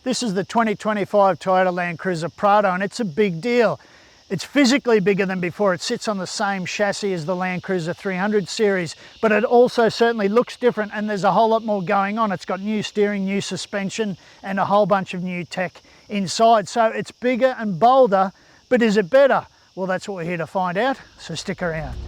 This is the 2025 Toyota LandCruiser Prado, and it's a big deal. It's physically bigger than before. It sits on the same chassis as the LandCruiser 300 series, but it also certainly looks different, and there's a whole lot more going on. It's got new steering, new suspension, and a whole bunch of new tech inside. So it's bigger and bolder, but is it better? Well, that's what we're here to find out, so stick around.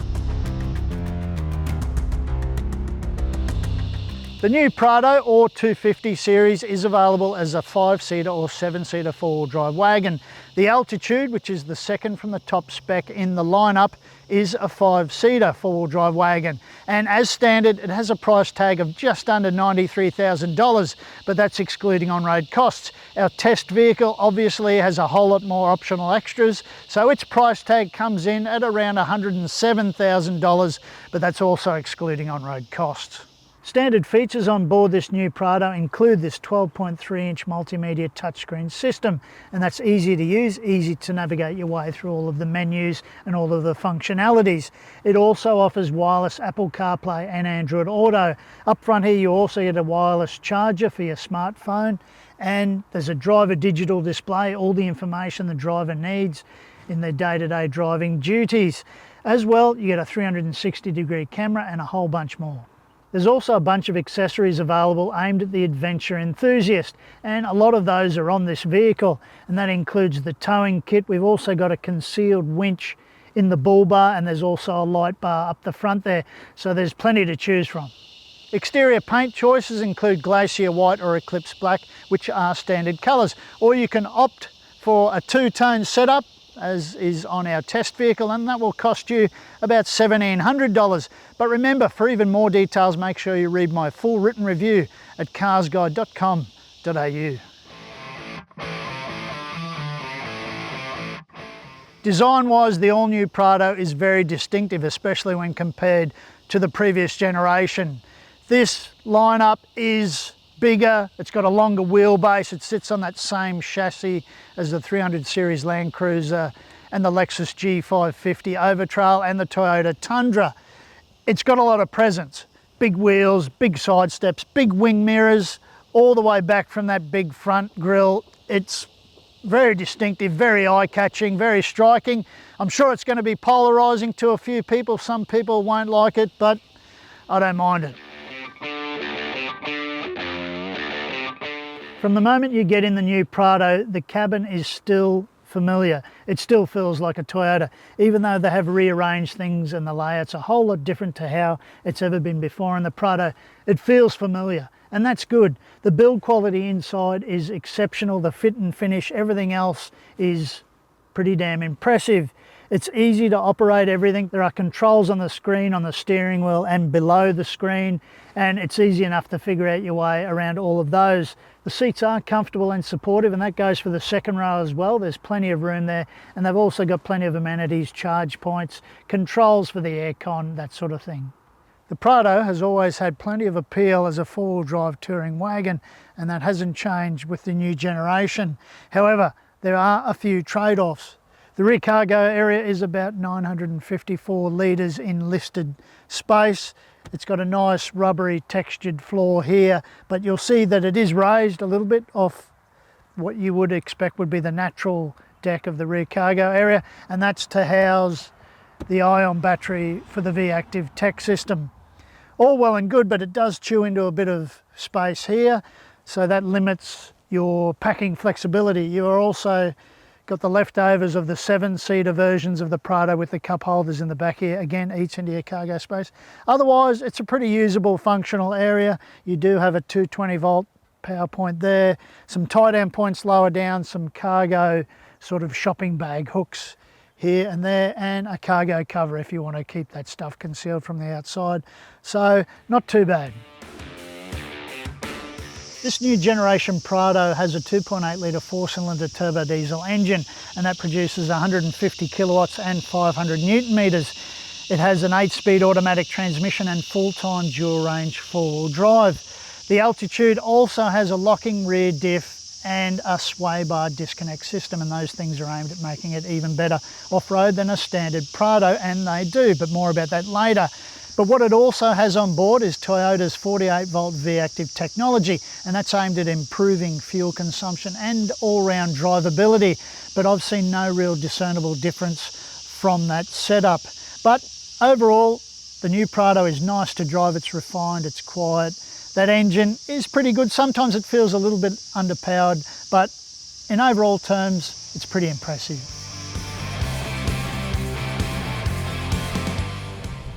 The new Prado or 250 series is available as a 5-seater or 7-seater four-wheel drive wagon. The Altitude, which is the second from the top spec in the lineup, is a 5-seater four-wheel drive wagon. And as standard, it has a price tag of just under $93,000, but that's excluding on-road costs. Our test vehicle obviously has a whole lot more optional extras, so its price tag comes in at around $107,000, but that's also excluding on-road costs. Standard features on board this new Prado include this 12.3-inch multimedia touchscreen system, and that's easy to use, easy to navigate your way through all of the menus and all of the functionalities. It also offers wireless Apple CarPlay and Android Auto. Up front here you also get a wireless charger for your smartphone, and there's a driver digital display, all the information the driver needs in their day-to-day driving duties. As well, you get a 360-degree camera and a whole bunch more. There's also a bunch of accessories available aimed at the adventure enthusiast, and a lot of those are on this vehicle, and that includes the towing kit. We've also got a concealed winch in the bull bar, and there's also a light bar up the front there, so there's plenty to choose from. Exterior paint choices include Glacier White or Eclipse Black, which are standard colours, or you can opt for a two-tone setup, as is on our test vehicle, and that will cost you about $1,700. But remember, for even more details, make sure you read my full written review at carsguide.com.au. Design-wise, the all-new Prado is very distinctive, especially when compared to the previous generation. This lineup is bigger, it's got a longer wheelbase, it sits on that same chassis as the 300 series LandCruiser and the Lexus G550 Overtrail and the Toyota Tundra. It's got a lot of presence, big wheels, big side steps, big wing mirrors, all the way back from that big front grille. It's very distinctive, very eye-catching, very striking. I'm sure it's going to be polarizing to a few people. Some people won't like it, but I don't mind it. From the moment you get in the new Prado, the cabin is still familiar. It still feels like a Toyota, even though they have rearranged things and the layout's a whole lot different to how it's ever been before in the Prado. It feels familiar, and that's good. The build quality inside is exceptional. The fit and finish, everything else is pretty damn impressive. It's easy to operate everything. There are controls on the screen, on the steering wheel and below the screen, and it's easy enough to figure out your way around all of those. The seats are comfortable and supportive, and that goes for the second row as well. There's plenty of room there, and they've also got plenty of amenities, charge points, controls for the aircon, that sort of thing. The Prado has always had plenty of appeal as a four-wheel drive touring wagon, and that hasn't changed with the new generation. However, there are a few trade-offs. The rear cargo area is about 954 litres in lifted space. It's got a nice rubbery textured floor here, but you'll see that it is raised a little bit off what you would expect would be the natural deck of the rear cargo area, and that's to house the ion battery for the V-Active tech system. All well and good, but it does chew into a bit of space here, so that limits your packing flexibility. You are also got the leftovers of the 7-seater versions of the Prado with the cup holders in the back here. Again, eats into your cargo space. Otherwise, it's a pretty usable, functional area. You do have a 220-volt power point there, some tie-down points lower down, some cargo sort of shopping bag hooks here and there, and a cargo cover if you want to keep that stuff concealed from the outside. So, not too bad. This new generation Prado has a 2.8 litre 4-cylinder turbo diesel engine, and that produces 150 kilowatts and 500 newton meters. It has an 8-speed automatic transmission and full-time dual range 4-wheel drive. The Altitude also has a locking rear diff and a sway bar disconnect system, and those things are aimed at making it even better off-road than a standard Prado, and they do, but more about that later. But what it also has on board is Toyota's 48-volt V-Active technology, and that's aimed at improving fuel consumption and all-round drivability. But I've seen no real discernible difference from that setup. But overall, the new Prado is nice to drive, it's refined, it's quiet. That engine is pretty good. Sometimes it feels a little bit underpowered, but in overall terms, it's pretty impressive.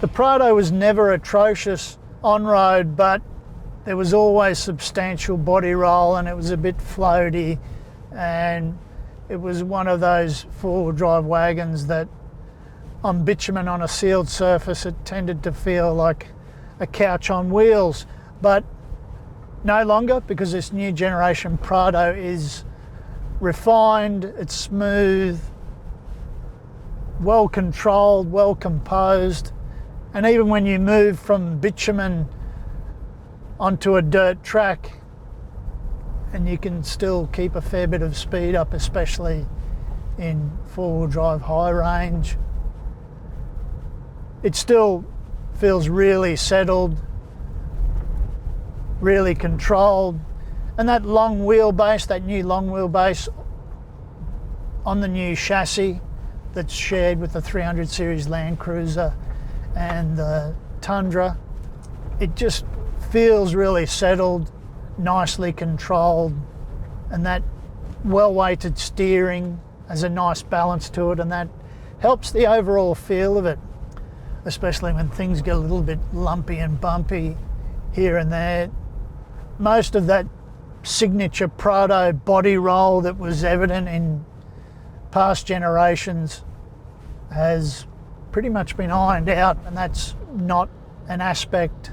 The Prado was never atrocious on-road, but there was always substantial body roll and it was a bit floaty, and it was one of those four-wheel drive wagons that on bitumen on a sealed surface, it tended to feel like a couch on wheels. But no longer, because this new generation Prado is refined, it's smooth, well controlled, well composed. And even when you move from bitumen onto a dirt track, and you can still keep a fair bit of speed up, especially in four-wheel drive high range, it still feels really settled, really controlled. And that long wheelbase, that new long wheelbase on the new chassis that's shared with the 300 series LandCruiser and the Tundra, it just feels really settled, nicely controlled, and that well-weighted steering has a nice balance to it, and that helps the overall feel of it, especially when things get a little bit lumpy and bumpy here and there. Most of that signature Prado body roll that was evident in past generations has pretty much been ironed out, and that's not an aspect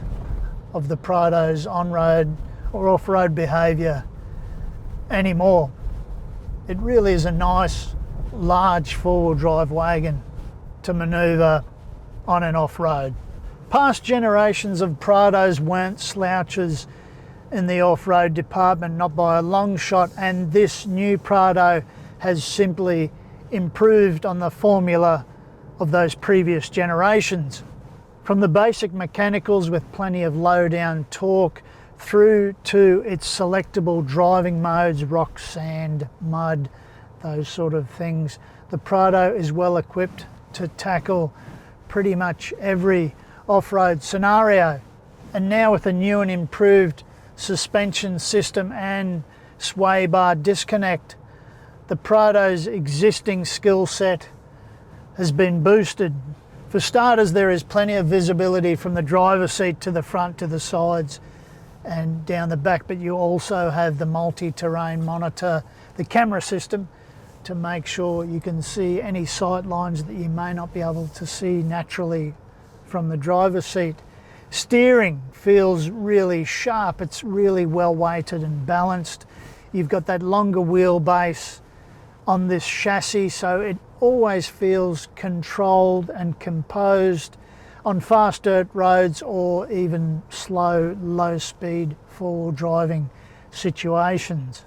of the Prado's on-road or off-road behaviour anymore. It really is a nice, large four-wheel drive wagon to manoeuvre on and off-road. Past generations of Prados weren't slouches in the off-road department, not by a long shot, and this new Prado has simply improved on the formula of those previous generations. From the basic mechanicals with plenty of low-down torque through to its selectable driving modes, rock, sand, mud, those sort of things, the Prado is well equipped to tackle pretty much every off-road scenario. And now with a new and improved suspension system and sway bar disconnect, the Prado's existing skill set has been boosted. For starters, there is plenty of visibility from the driver's seat to the front, to the sides and down the back, but you also have the multi-terrain monitor, the camera system, to make sure you can see any sight lines that you may not be able to see naturally from the driver's seat. Steering feels really sharp, it's really well weighted and balanced. You've got that longer wheelbase on this chassis, so it always feels controlled and composed on fast dirt roads or even slow, low-speed four-wheel driving situations.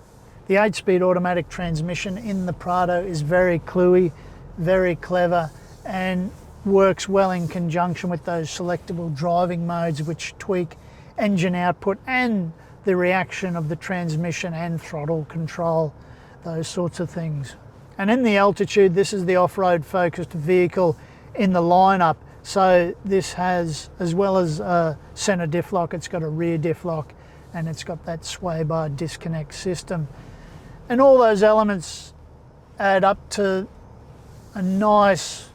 The 8-speed automatic transmission in the Prado is very cluey, very clever, and works well in conjunction with those selectable driving modes which tweak engine output and the reaction of the transmission and throttle control, those sorts of things. And in the Altitude, this is the off-road focused vehicle in the lineup. So this has, as well as a center diff lock, it's got a rear diff lock, and it's got that sway bar disconnect system. And all those elements add up to a nice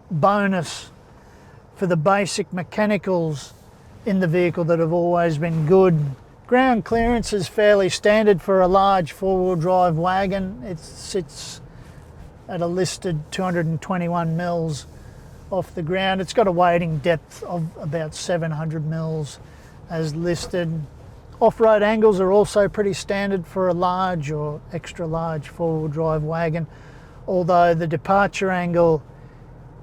bonus for the basic mechanicals in the vehicle that have always been good. Ground clearance is fairly standard for a large four-wheel drive wagon. It sits at a listed 221 mils off the ground. It's got a wading depth of about 700 mils as listed. Off-road angles are also pretty standard for a large or extra large four-wheel drive wagon, although the departure angle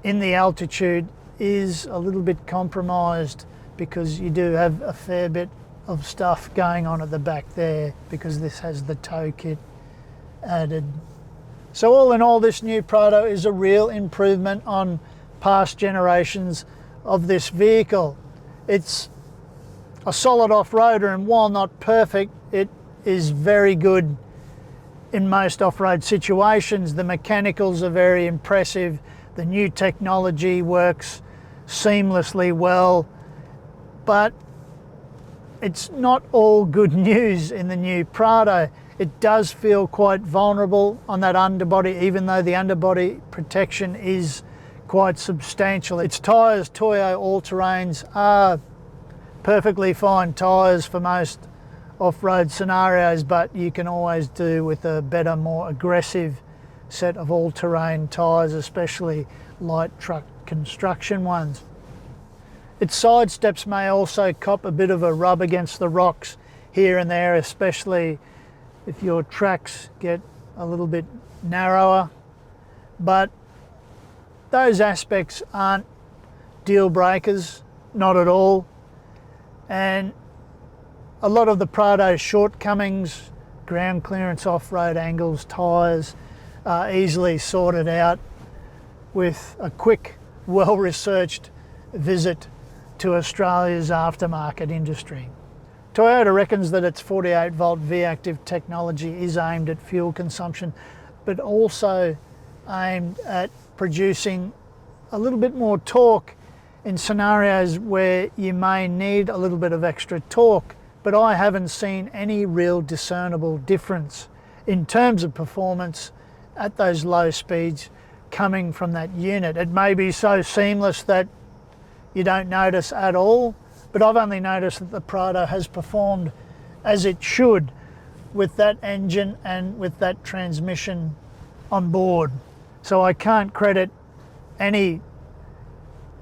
in the Altitude is a little bit compromised because you do have a fair bit of stuff going on at the back there because this has the tow kit added. So all in all, this new Prado is a real improvement on past generations of this vehicle. It's a solid off-roader, and while not perfect, it is very good in most off-road situations. The mechanicals are very impressive. The new technology works seamlessly well, but it's not all good news in the new Prado. It does feel quite vulnerable on that underbody, even though the underbody protection is quite substantial. Its tyres, Toyo all-terrains, are perfectly fine tyres for most off-road scenarios, but you can always do with a better, more aggressive set of all-terrain tyres, especially light truck construction ones. Its side steps may also cop a bit of a rub against the rocks here and there, especially if your tracks get a little bit narrower, but those aspects aren't deal breakers, not at all. And a lot of the Prado's shortcomings, ground clearance, off-road angles, tyres, are easily sorted out with a quick, well-researched visit to Australia's aftermarket industry. Toyota reckons that its 48 volt V-active technology is aimed at fuel consumption, but also aimed at producing a little bit more torque in scenarios where you may need a little bit of extra torque, but I haven't seen any real discernible difference in terms of performance at those low speeds coming from that unit. It may be so seamless that you don't notice at all, but I've only noticed that the Prado has performed as it should with that engine and with that transmission on board. So I can't credit any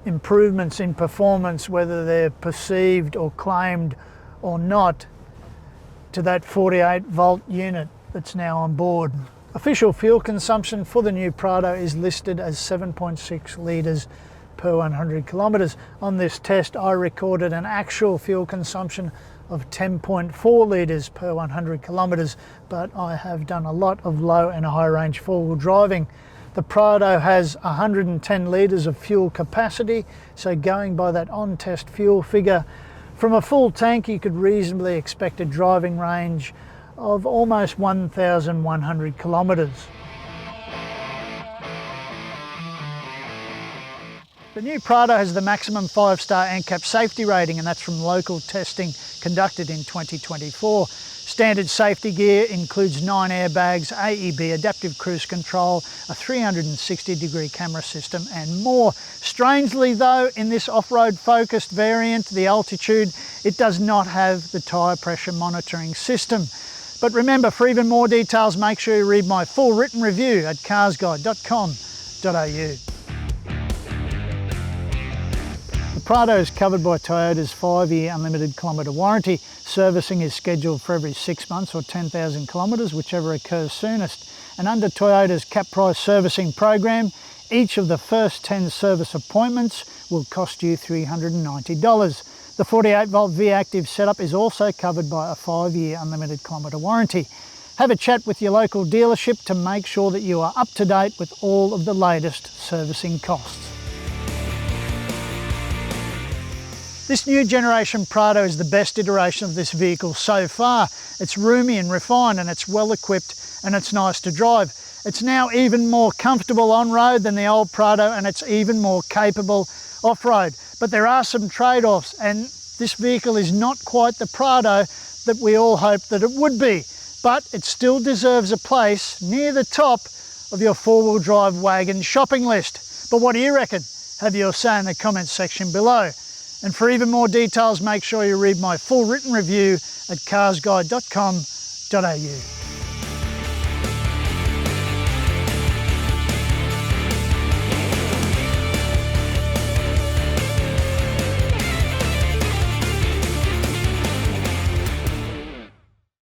improvements in performance, whether they're perceived or claimed or not, to that 48 volt unit that's now on board. Official fuel consumption for the new Prado is listed as 7.6 litres per 100 kilometres. On this test, I recorded an actual fuel consumption of 10.4 litres per 100 kilometres, but I have done a lot of low and high range four-wheel driving. The Prado has 110 litres of fuel capacity, so going by that on-test fuel figure, from a full tank you could reasonably expect a driving range of almost 1,100 kilometres. The new Prado has the maximum 5-star NCAP safety rating, and that's from local testing conducted in 2024. Standard safety gear includes 9 airbags, AEB, adaptive cruise control, a 360-degree camera system and more. Strangely though, in this off-road focused variant, the Altitude, it does not have the tyre pressure monitoring system. But remember, for even more details, make sure you read my full written review at carsguide.com.au. The Prado is covered by Toyota's 5-year unlimited kilometre warranty. Servicing is scheduled for every 6 months or 10,000 kilometres, whichever occurs soonest. And under Toyota's cap price servicing program, each of the first 10 service appointments will cost you $390. The 48 volt V-active setup is also covered by a 5-year unlimited kilometre warranty. Have a chat with your local dealership to make sure that you are up to date with all of the latest servicing costs. This new generation Prado is the best iteration of this vehicle so far. It's roomy and refined, and it's well equipped, and it's nice to drive. It's now even more comfortable on-road than the old Prado, and it's even more capable off-road. But there are some trade-offs, and this vehicle is not quite the Prado that we all hoped that it would be. But it still deserves a place near the top of your four-wheel drive wagon shopping list. But what do you reckon? Have your say in the comments section below. And for even more details, make sure you read my full written review at carsguide.com.au.